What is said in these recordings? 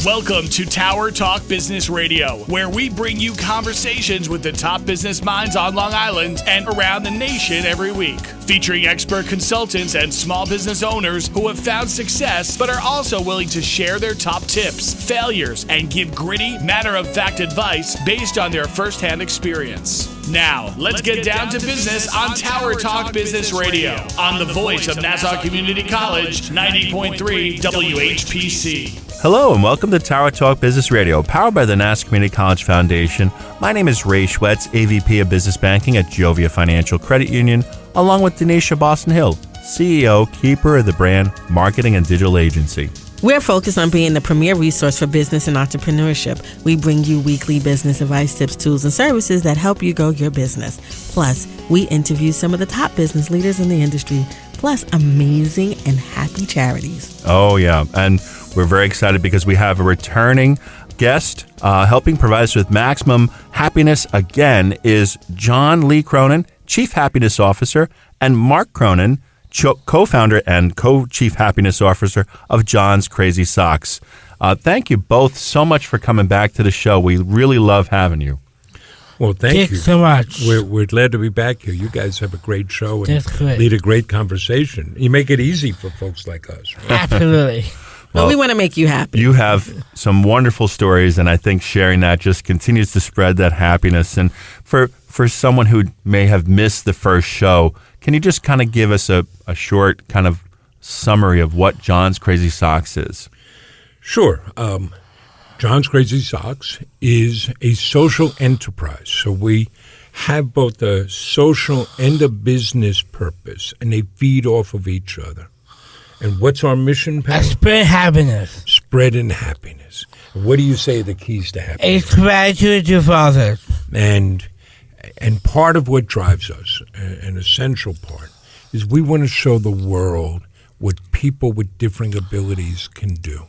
Welcome to Tower Talk Business Radio, where we bring you conversations with the top business minds on Long Island and around the nation every week. Featuring expert consultants and small business owners who have found success but are also willing to share their top tips, failures, and give gritty, matter-of-fact advice based on their firsthand experience. Now, let's get down to business on Tower Talk Business Radio on the voice of Nassau Community College, 90.3 WHPC. Hello and welcome to Tower Talk Business Radio, powered by the Nassau Community College Foundation. My name is Ray Schwetz, AVP of Business Banking at Giovia Financial Credit Union, along with Donyshia Boston-Hill, CEO, keeper of the brand, marketing and digital agency. We're focused on being the premier resource for business and entrepreneurship. We bring you weekly business advice, tips, tools, and services that help you grow your business. Plus, we interview some of the top business leaders in the industry, plus amazing and happy charities. Oh, yeah. And we're very excited because we have a returning guest helping provide us with maximum happiness again is John Lee Cronin, Chief Happiness Officer, and Mark Cronin, co-founder and co-chief happiness officer of John's Crazy Socks. Thank you both so much for coming back to the show. We really love having you. Well, thank you so much. We're glad to be back here. You guys have a great show and lead a great conversation. You make it easy for folks like us. Right? Absolutely. Well, we want to make you happy. You have some wonderful stories, and I think sharing that just continues to spread that happiness. And for someone who may have missed the first show, can you just kind of give us a short kind of summary of what John's Crazy Socks is? Sure. John's Crazy Socks is a social enterprise. So we have both a social and a business purpose, and they feed off of each other. And what's our mission, Pat? Spread happiness. Spreading happiness. What do you say are the keys to happiness? It's gratitude to fathers. And part of what drives us, an essential part, is we want to show the world what people with different abilities can do.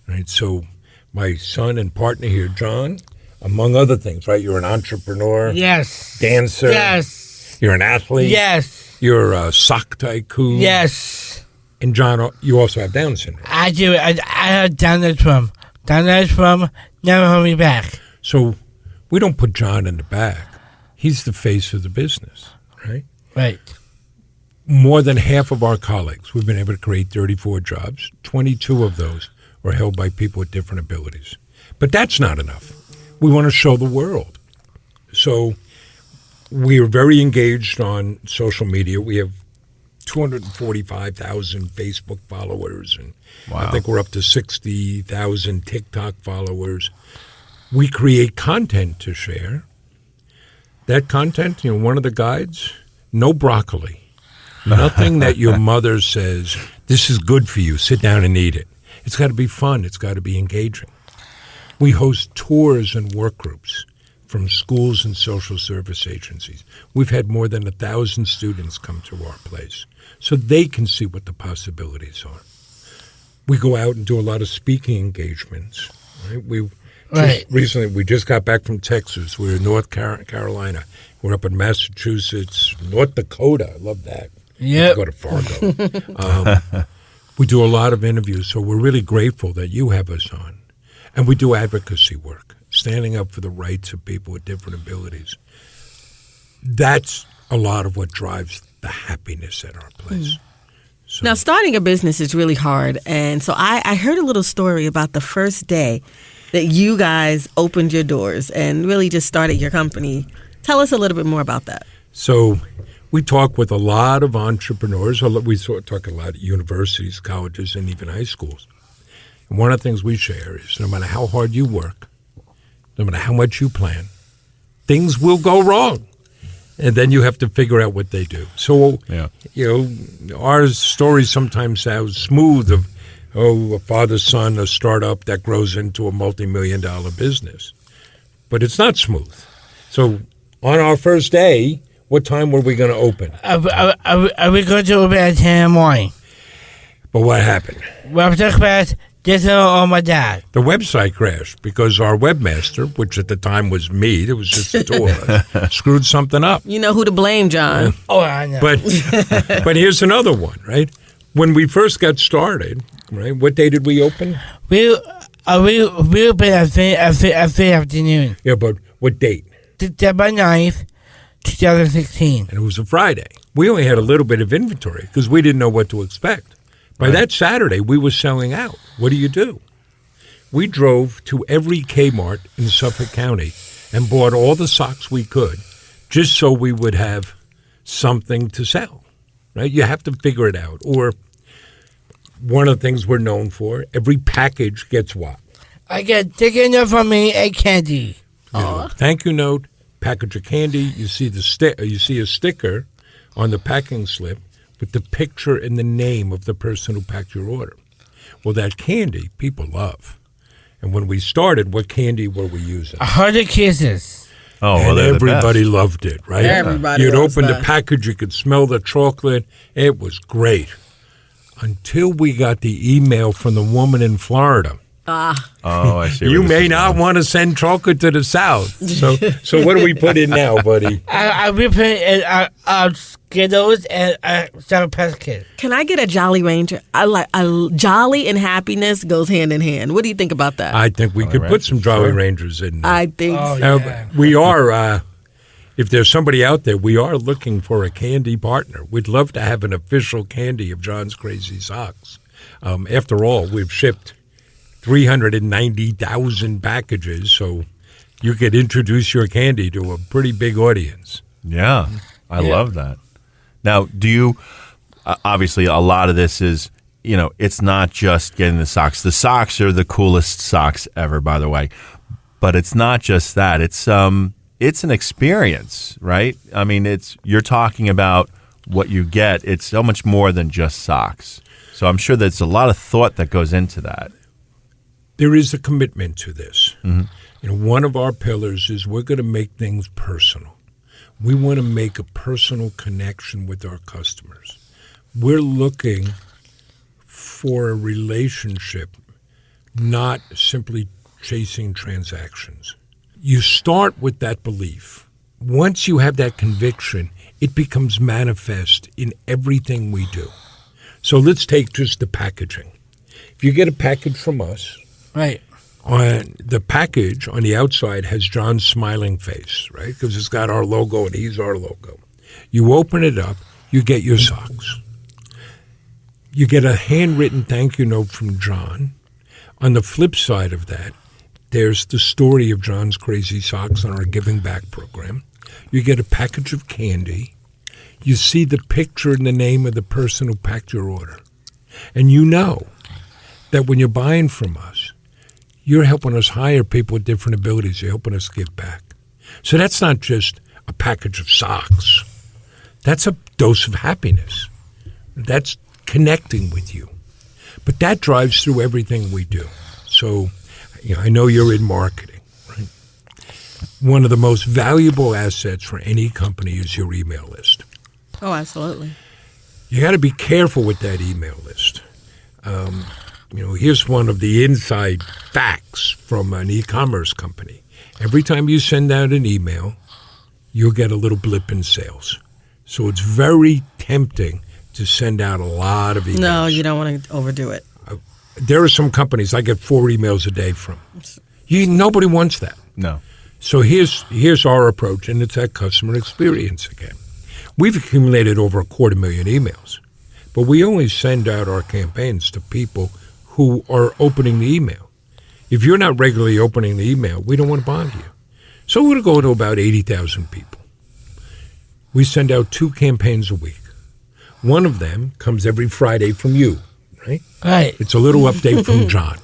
Right? So my son and partner here, John, among other things, right? You're an entrepreneur. Yes. Dancer. Yes. You're an athlete. Yes. You're a sock tycoon. Yes. And John, you also have Down syndrome. I do. I have Down syndrome. Down syndrome never hold me back. So we don't put John in the back. He's the face of the business, right? Right. More than half of our colleagues, we've been able to create 34 jobs. 22 of those are held by people with different abilities. But that's not enough. We want to show the world. So we are very engaged on social media. We have 245,000 Facebook followers, and I think we're up to 60,000 TikTok followers. We create content to share. That content, one of the guides, no broccoli. Nothing that your mother says, this is good for you, sit down and eat it. It's got to be fun. It's got to be engaging. We host tours and work groups from schools and social service agencies. We've had more than 1,000 students come to our place so they can see what the possibilities are. We go out and do a lot of speaking engagements. Right? Recently, we just got back from Texas. We're in North Carolina. We're up in Massachusetts, North Dakota. I love that. Yeah. Go to Fargo. We do a lot of interviews, so we're really grateful that you have us on. And we do advocacy work, standing up for the rights of people with different abilities. That's a lot of what drives the happiness at our place. So. Now, starting a business is really hard. And so I heard a little story about the first day that you guys opened your doors and really just started your company. Tell us a little bit more about that. So we talk with a lot of entrepreneurs. We talk a lot at universities, colleges, and even high schools. And one of the things we share is no matter how hard you work, no matter how much you plan, things will go wrong. And then you have to figure out what they do. So, our stories sometimes sound smooth of, a father-son, a startup that grows into a multi-million-dollar business. But it's not smooth. So on our first day, what time were we going to open? Are we going to open at 10 in the morning? But what happened? Website crashed. Just on my dad. The website crashed because our webmaster, which at the time was me, there was just the two of us, screwed something up. You know who to blame, John. Oh, I know. But here's another one, right? When we first got started, right? What day did we open? We'll be at 3 afternoon. Yeah, but what date? December 9th, 2016. And it was a Friday. We only had a little bit of inventory because we didn't know what to expect. By that Saturday, we were selling out. What do? We drove to every Kmart in Suffolk County and bought all the socks we could just so we would have something to sell, right? You have to figure it out. Or one of the things we're known for, every package gets what? I get ticket note from me and candy. Thank you note, package of candy. You see you see a sticker on the packing slip with the picture and the name of the person who packed your order. Well, that candy people love. And when we started, what candy were we using? 100 Kisses. Oh, and well, everybody loved it, right? Everybody You'd loves open that. the package, you could smell the chocolate. It was great. Until we got the email from the woman in Florida. Oh, I see. You may not want to send chocolate to the South. So what do we put in now, buddy? I will put in Skittles and Sour Patch Kids. Can I get a Jolly Ranger? Jolly and happiness goes hand in hand. What do you think about that? I think we could put some Jolly Rangers in there. I think so. Yeah. We are, if there's somebody out there, we are looking for a candy partner. We'd love to have an official candy of John's Crazy Socks. After all, we've shipped 390,000 packages, so you could introduce your candy to a pretty big audience. Yeah, I love that. Now, do you, obviously a lot of this is, it's not just getting the socks. The socks are the coolest socks ever, by the way. But it's not just that. It's an experience, right? I mean, you're talking about what you get. It's so much more than just socks. So I'm sure there's a lot of thought that goes into that. There is a commitment to this. Mm-hmm. One of our pillars is we're going to make things personal. We want to make a personal connection with our customers. We're looking for a relationship, not simply chasing transactions. You start with that belief. Once you have that conviction, it becomes manifest in everything we do. So let's take just the packaging. If you get a package from us, Right. on the package on the outside has John's smiling face, right? Because it's got our logo and he's our logo. You open it up, you get your socks. You get a handwritten thank you note from John. On the flip side of that, there's the story of John's Crazy Socks on our Giving Back program. You get a package of candy. You see the picture and the name of the person who packed your order. And you know that when you're buying from us, you're helping us hire people with different abilities. You're helping us give back. So that's not just a package of socks. That's a dose of happiness. That's connecting with you. But that drives through everything we do. So I know you're in marketing, right? One of the most valuable assets for any company is your email list. Oh, absolutely. You got to be careful with that email list. Here's one of the inside facts from an e-commerce company. Every time you send out an email, you'll get a little blip in sales. So it's very tempting to send out a lot of emails. No, you don't want to overdo it. There are some companies I get 4 emails a day from. Nobody wants that. No. So here's our approach, and it's that customer experience again. We've accumulated over 250,000 emails, but we only send out our campaigns to people who are opening the email. If you're not regularly opening the email, we don't want to bother you. So we're going to go to about 80,000 people. We send out 2 campaigns a week. One of them comes every Friday from you, right? Right. It's a little update from John.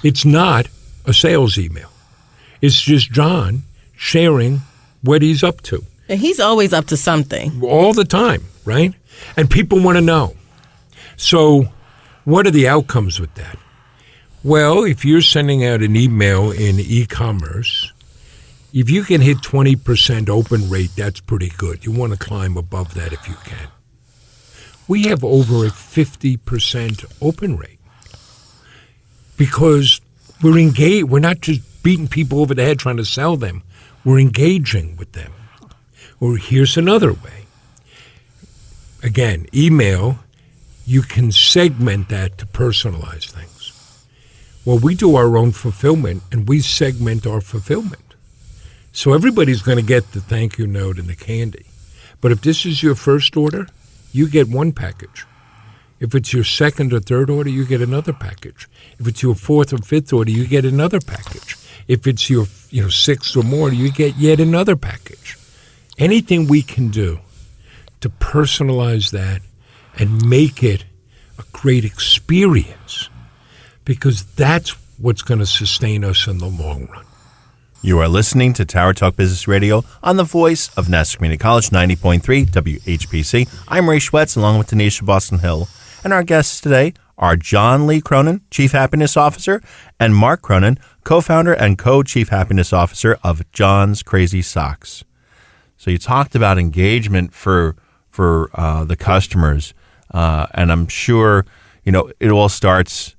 It's not a sales email. It's just John sharing what he's up to. And he's always up to something. All the time, right? And people want to know. So what are the outcomes with that? Well, if you're sending out an email in e-commerce, if you can hit 20% open rate, that's pretty good. You want to climb above that if you can. We have over a 50% open rate because we're engaged. We're not just beating people over the head trying to sell them. We're engaging with them. Or here's another way. Again, email, you can segment that to personalize things. Well, we do our own fulfillment, and we segment our fulfillment. So everybody's going to get the thank you note and the candy. But if this is your first order, you get one package. If it's your second or third order, you get another package. If it's your fourth or fifth order, you get another package. If it's your sixth or more, you get yet another package. Anything we can do to personalize that and make it a great experience, because that's what's going to sustain us in the long run. You are listening to Tower Talk Business Radio on the voice of Nassau Community College, 90.3 WHPC. I'm Ray Schwetz, along with Donyshia Boston-Hill. And our guests today are John Lee Cronin, Chief Happiness Officer, and Mark Cronin, co-founder and co-Chief Happiness Officer of John's Crazy Socks. So you talked about engagement for the customers, and I'm sure it all starts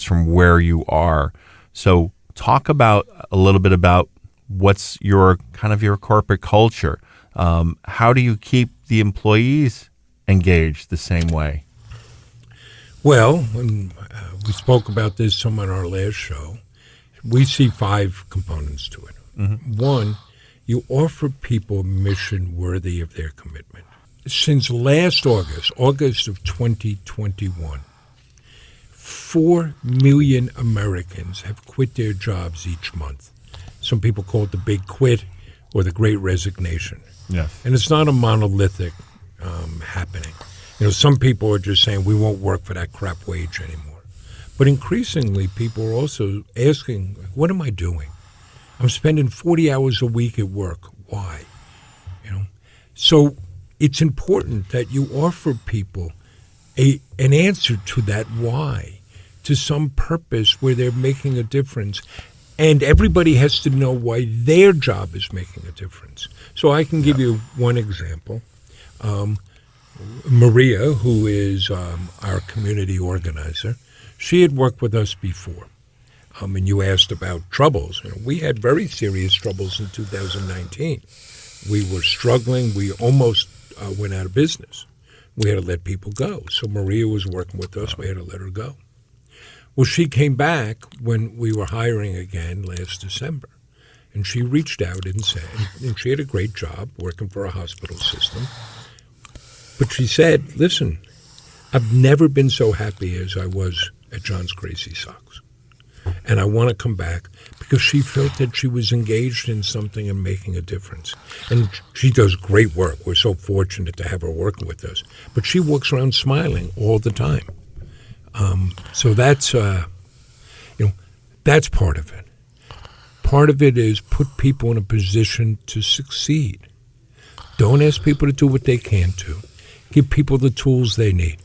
from where you are. So talk about a little bit about what's your corporate culture. How do you keep the employees engaged the same way? Well, we spoke about this some on our last show. We see 5 components to it. Mm-hmm. One, you offer people a mission worthy of their commitment. Since last August of 2021, 4 million Americans have quit their jobs each month. Some people call it the big quit or the great resignation. Yes. And it's not a monolithic happening. Some people are just saying we won't work for that crap wage anymore. But increasingly, people are also asking, what am I doing? I'm spending 40 hours a week at work. Why? So it's important that you offer people an answer to that why, to some purpose where they're making a difference. And everybody has to know why their job is making a difference. So I can give you one example. Maria, who is our community organizer, she had worked with us before. And you asked about troubles. We had very serious troubles in 2019. We were struggling. We almost went out of business. We had to let people go. So Maria was working with us. We had to let her go. Well, she came back when we were hiring again last December. And she reached out and said, and she had a great job working for a hospital system. But she said, listen, I've never been so happy as I was at John's Crazy Socks. And I want to come back, because she felt that she was engaged in something and making a difference. And she does great work. We're so fortunate to have her working with us. But she walks around smiling all the time. So that's, that's part of it. Part of it is put people in a position to succeed. Don't ask people to do what they can't do. Give people the tools they need.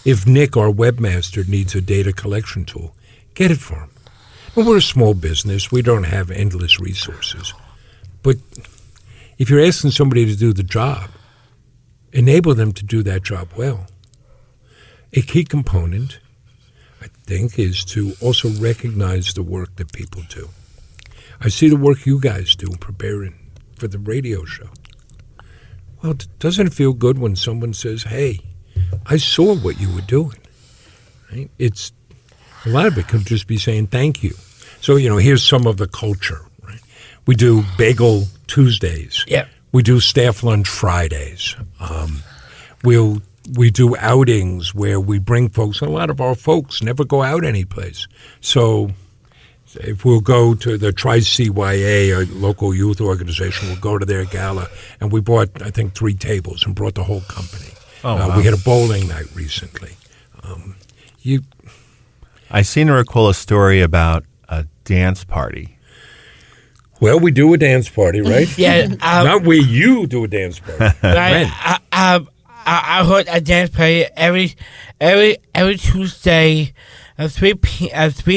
If Nick, our webmaster, needs a data collection tool, get it for him. And we're a small business. We don't have endless resources. But if you're asking somebody to do the job, enable them to do that job well. A key component, I think, is to also recognize the work that people do. I see the work you guys do preparing for the radio show. Well, doesn't it feel good when someone says, hey, I saw what you were doing? Right? It's a lot of it could just be saying thank you. So, here's some of the culture. Right? We do Bagel Tuesdays. Yeah. We do Staff Lunch Fridays. We do outings where we bring folks. A lot of our folks never go out anyplace. So if we'll go to the Tri-CYA, a local youth organization, we'll go to their gala, and we bought, I think, 3 tables and brought the whole company. Oh, wow. We had a bowling night recently. I seem to recall a story about a dance party. Well, we do a dance party, right? Yeah. Not we, you do a dance party. Right. I hold a dance party every Tuesday at 3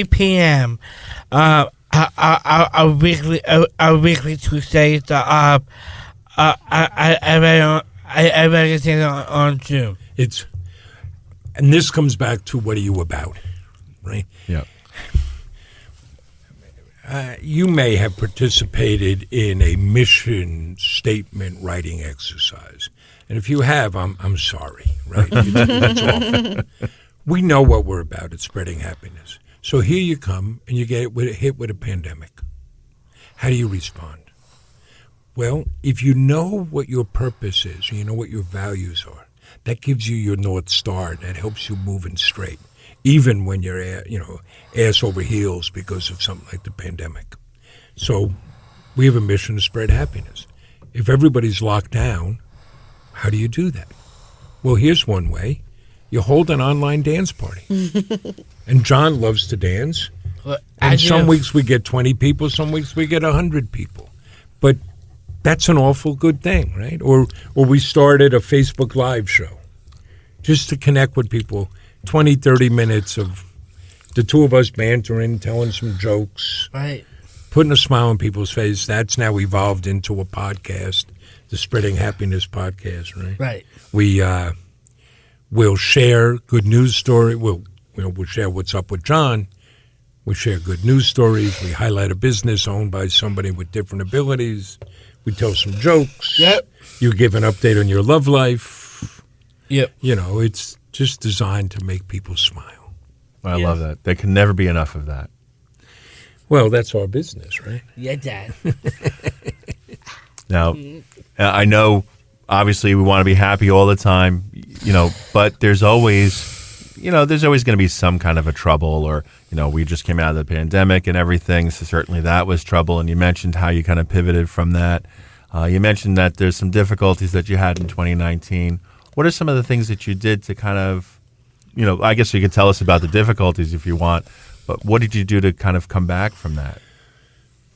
p.m. A weekly Tuesday. I read it on Zoom. And this comes back to what are you about, right? Yeah. You may have participated in a mission statement writing exercise. And if you have, I'm sorry, right? It's awful. We know what we're about. It's spreading happiness. So here you come and you get hit with a pandemic. How do you respond? Well, if you know what your purpose is, you know what your values are, that gives you your North Star. That helps you moving straight, even when you're, ass over heels because of something like the pandemic. So we have a mission to spread happiness. If everybody's locked down, how do you do that? Well, here's one way. You hold an online dance party. And John loves to dance. Well, And some weeks we get 20 people, some weeks we get 100 people. But that's an awful good thing, right? Or we started a Facebook Live show just to connect with people, 20, 30 minutes of the two of us bantering, telling some jokes, Right. putting a smile on people's face. That's now evolved into a podcast, the Spreading Happiness podcast, right? Right. We'll share good news story. We'll share what's up with John. We share good news stories. We highlight a business owned by somebody with different abilities. We tell some jokes. Yep. You give an update on your love life. Yep. It's just designed to make people smile. I love that. There can never be enough of that. Well, that's our business, right? Yeah, Dad. Now, I know, obviously, we want to be happy all the time, but there's always, going to be some kind of a trouble, or, we just came out of the pandemic and everything, so certainly that was trouble, and you mentioned how you kind of pivoted from that. You mentioned that there's some difficulties that you had in 2019. What are some of the things that you did to kind of, I guess you could tell us about the difficulties if you want, but what did you do to kind of come back from that?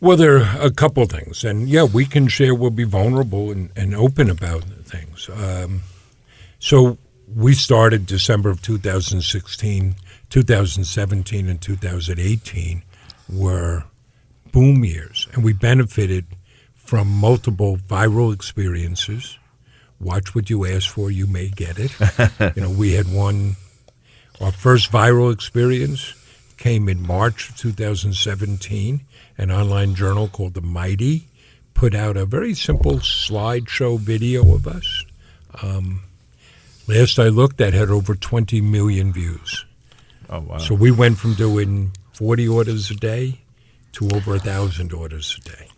Well, there are a couple of things. And, we can share, we'll be vulnerable and open about things. So we started December of 2016, 2017, and 2018 were boom years. And we benefited from multiple viral experiences. Watch what you ask for, you may get it. We had our first viral experience came in March of 2017. An online journal called The Mighty put out a very simple slideshow video of us. Last I looked, that had over 20 million views. Oh, wow. So we went from doing 40 orders a day to over 1,000 orders a day.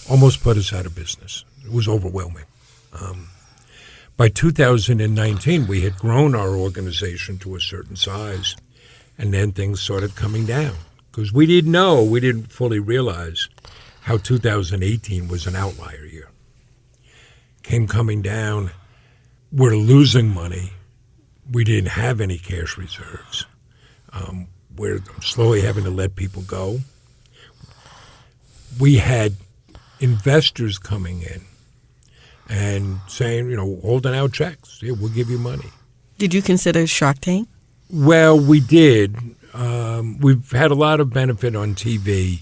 Almost put us out of business. It was overwhelming. By 2019, we had grown our organization to a certain size, and then things started coming down. Because we didn't fully realize how 2018 was an outlier year. Came coming down, we're losing money. We didn't have any cash reserves. We're slowly having to let people go. We had investors coming in and saying, holding out checks. Yeah, we'll give you money. Did you consider Shark Tank? Well, we did. We've had a lot of benefit on TV.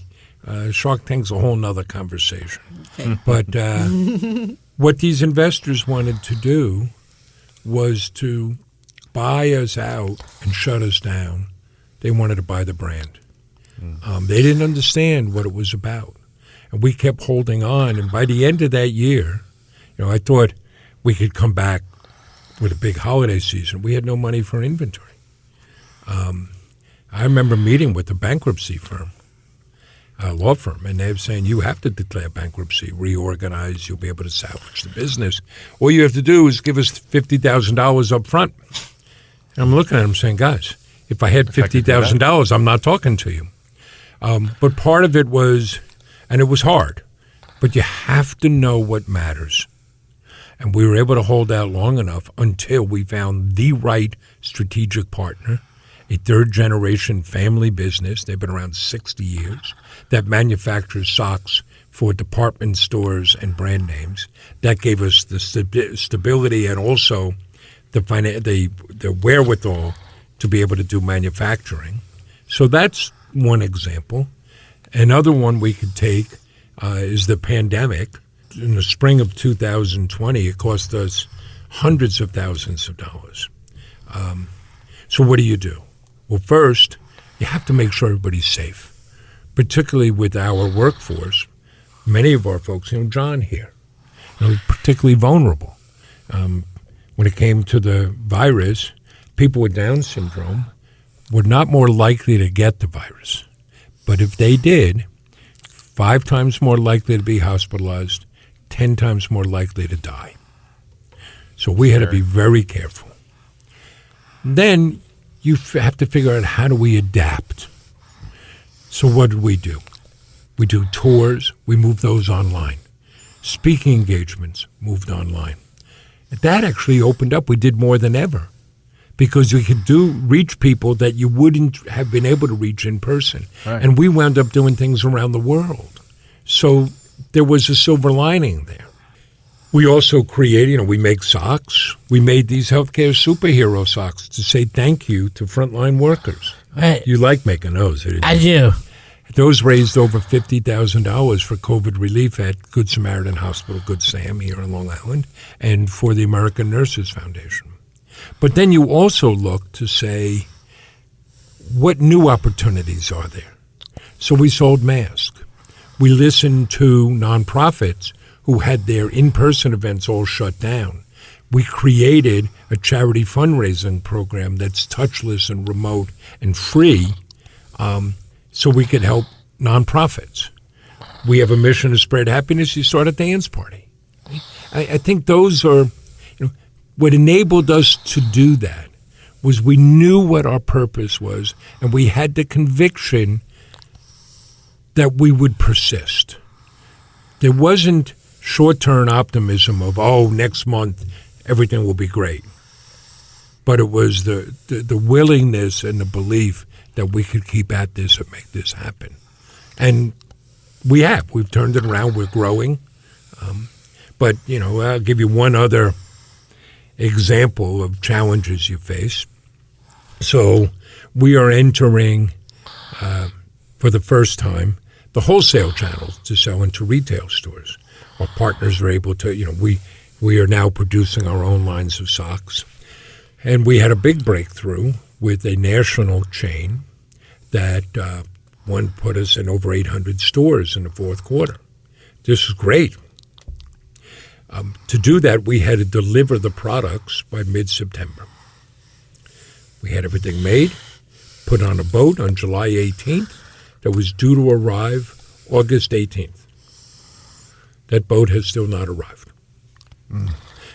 Shark Tank's a whole nother conversation. Okay. But what these investors wanted to do was to buy us out and shut us down. They wanted to buy the brand. They didn't understand what it was about. And we kept holding on. And by the end of that year, I thought we could come back with a big holiday season. We had no money for inventory. I remember meeting with a bankruptcy firm, a law firm, and they were saying, you have to declare bankruptcy, reorganize, you'll be able to salvage the business. All you have to do is give us $50,000 up front. And I'm looking at them saying, guys, if I had $50,000, I'm not talking to you. But part of it was, and it was hard, but you have to know what matters. And we were able to hold out long enough until we found the right strategic partner, a third-generation family business. They've been around 60 years that manufactures socks for department stores and brand names. That gave us the stability and also the wherewithal to be able to do manufacturing. So that's one example. Another one we could take is the pandemic. In the spring of 2020, it cost us hundreds of thousands of dollars. So what do? Well, first, you have to make sure everybody's safe, particularly with our workforce. Many of our folks, John here, particularly vulnerable. When it came to the virus, people with Down syndrome, were not more likely to get the virus. But if they did, 5 times more likely to be hospitalized, 10 times more likely to die. So we had to be very careful. Then you have to figure out, how do we adapt? So what did we do? We do tours. We moved those online. Speaking engagements moved online. That actually opened up. We did more than ever because we could reach people that you wouldn't have been able to reach in person. Right. And we wound up doing things around the world. So there was a silver lining there. We also created, we make socks. We made these healthcare superhero socks to say thank you to frontline workers. Right. You like making those, didn't you? I do. Those raised over $50,000 for COVID relief at Good Samaritan Hospital, Good Sam, here in Long Island, and for the American Nurses Foundation. But then you also look to say, what new opportunities are there? So we sold masks. We listened to nonprofits who had their in-person events all shut down. We created a charity fundraising program that's touchless and remote and free, so we could help nonprofits. We have a mission to spread happiness. You start a dance party. I think those are, what enabled us to do that was we knew what our purpose was, and we had the conviction that we would persist. There wasn't short-term optimism of, next month everything will be great. But it was the willingness and the belief that we could keep at this and make this happen. And we have. We've turned it around. We're growing. But, I'll give you one other example of challenges you face. So we are entering, for the first time, the wholesale channels to sell into retail stores. Our partners are able to, we are now producing our own lines of socks. And we had a big breakthrough with a national chain that one put us in over 800 stores in the fourth quarter. This is great. To do that, we had to deliver the products by mid-September. We had everything made, put on a boat on July 18th that was due to arrive August 18th. That boat has still not arrived.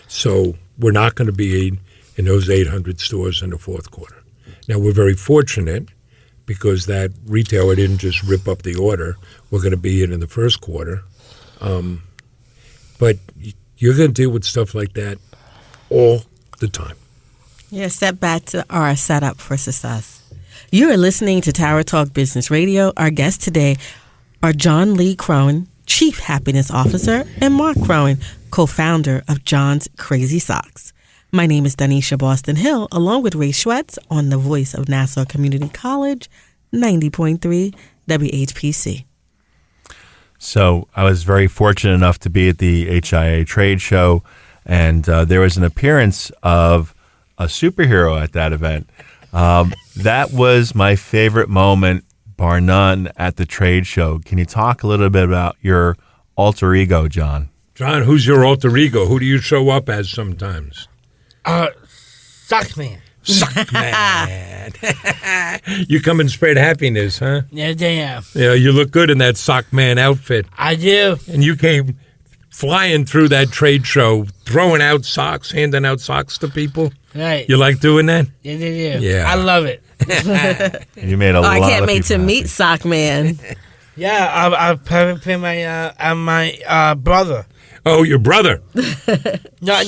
So we're not going to be in those 800 stores in the fourth quarter. Now, we're very fortunate because that retailer didn't just rip up the order. We're going to be in the first quarter. But you're going to deal with stuff like that all the time. Yeah, setbacks are a setup for success. You are listening to Tower Talk Business Radio. Our guests today are John Lee Cronin, Chief Happiness Officer, and Mark Cronin, co-founder of John's Crazy Socks. My name is Donyshia Boston-Hill, along with Ray Schwetz on the voice of Nassau Community College, 90.3 WHPC. So I was very fortunate enough to be at the HIA trade show, and there was an appearance of a superhero at that event. That was my favorite moment, bar none, at the trade show. Can you talk a little bit about your alter ego, John? John, who's your alter ego? Who do you show up as sometimes? Sockman. Sockman. You come and spread happiness, huh? Yeah, they am. Yeah, you look good in that Sockman outfit. I do. And you came flying through that trade show, throwing out socks, handing out socks to people. Right. You like doing that? Yeah, they do. Yeah. I love it. You made a lot I of can't wait people to happy. meet Sock Man. Yeah, I play my brother. Oh, your brother. Not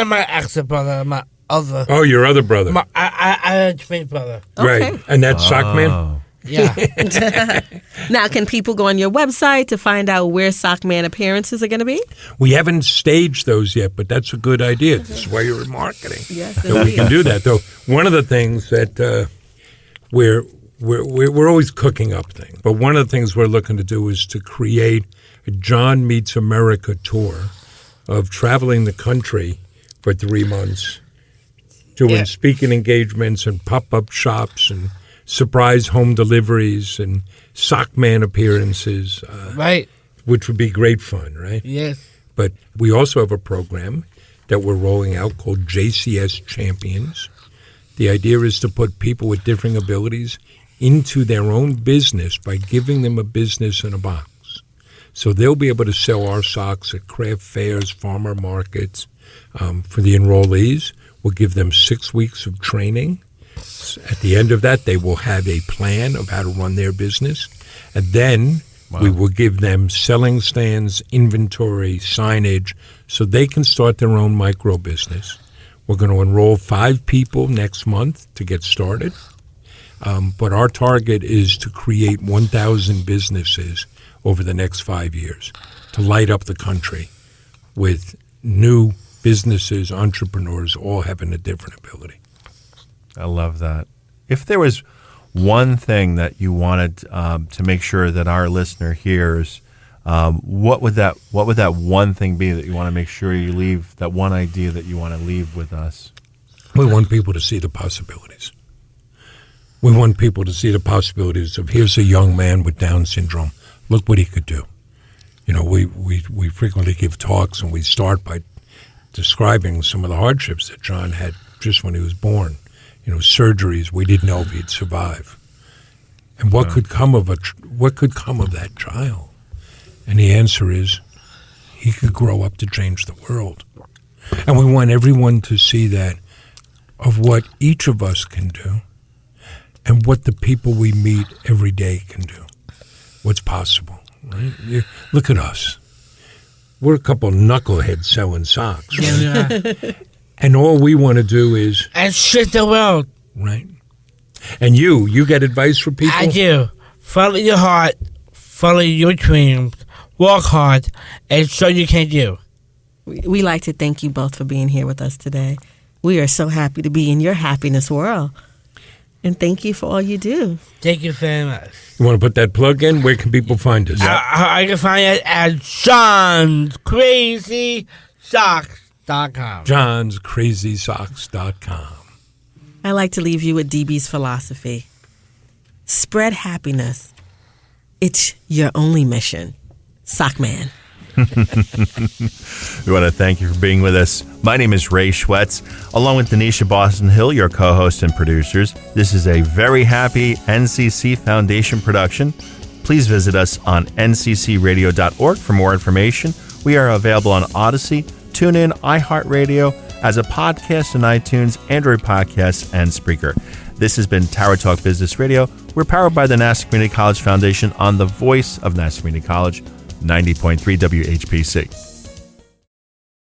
my actual brother, my other. Oh, your other brother. I had a twin brother. Right. Okay. And that's Sockman? Oh. Yeah. Now, can people go on your website to find out where Sock Man appearances are going to be? We haven't staged those yet, but that's a good idea. This is why you're in marketing. Yes, So we can do that. Though one of the things that we're always cooking up things, but one of the things we're looking to do is to create a John Meets America tour of traveling the country for 3 months, doing speaking engagements and pop-up shops and surprise home deliveries and Sockman appearances, Right. which would be great fun, right? Yes. But we also have a program that we're rolling out called JCS Champions. The idea is to put people with differing abilities into their own business by giving them a business in a box. So they'll be able to sell our socks at craft fairs, farmer markets. For the enrollees, we'll give them 6 weeks of training. At the end of that, they will have a plan of how to run their business. And then we will give them selling stands, inventory, signage, so they can start their own micro business. We're going to enroll 5 people next month to get started. But our target is to create 1,000 businesses over the next 5 years to light up the country with new businesses, entrepreneurs, all having a different ability. I love that. If there was one thing that you wanted to make sure that our listener hears, what would that one thing be that you want to make sure you leave, that one idea that you want to leave with us? We want people to see the possibilities. We want people to see the possibilities of, here's a young man with Down syndrome. Look what he could do. You know, we frequently give talks, and we start by describing some of the hardships that John had just when he was born. You know, surgeries we didn't know if he'd survive, and what could come of that child. And the answer is, he could grow up to change the world. And we want everyone to see that, of what each of us can do, and what the people we meet every day can do. What's possible, right? Look at us. We're a couple knuckleheads selling socks, right? And all we want to do is... and shit the world. Right. And you get advice from people? I do. Follow your heart, follow your dreams, work hard, and show you can do. We like to thank you both for being here with us today. We are so happy to be in your happiness world. And thank you for all you do. Thank you very much. You want to put that plug in? Where can people find us? I can find it at johnscrazysocks.com. johnscrazysocks.com. I like to leave you with DB's philosophy. Spread happiness. It's your only mission. Sock Man. We want to thank you for being with us. My name is Ray Schwetz, along with Donyshia Boston-Hill, your co-hosts and producers. This is a very happy NCC Foundation production. Please visit us on nccradio.org for more information. We are available on Odyssey, TuneIn, iHeartRadio, as a podcast on iTunes, Android Podcasts, and Spreaker. This has been Tower Talk Business Radio. We're powered by the Nassau Community College Foundation on the voice of Nassau Community College, 90.3 WHPC.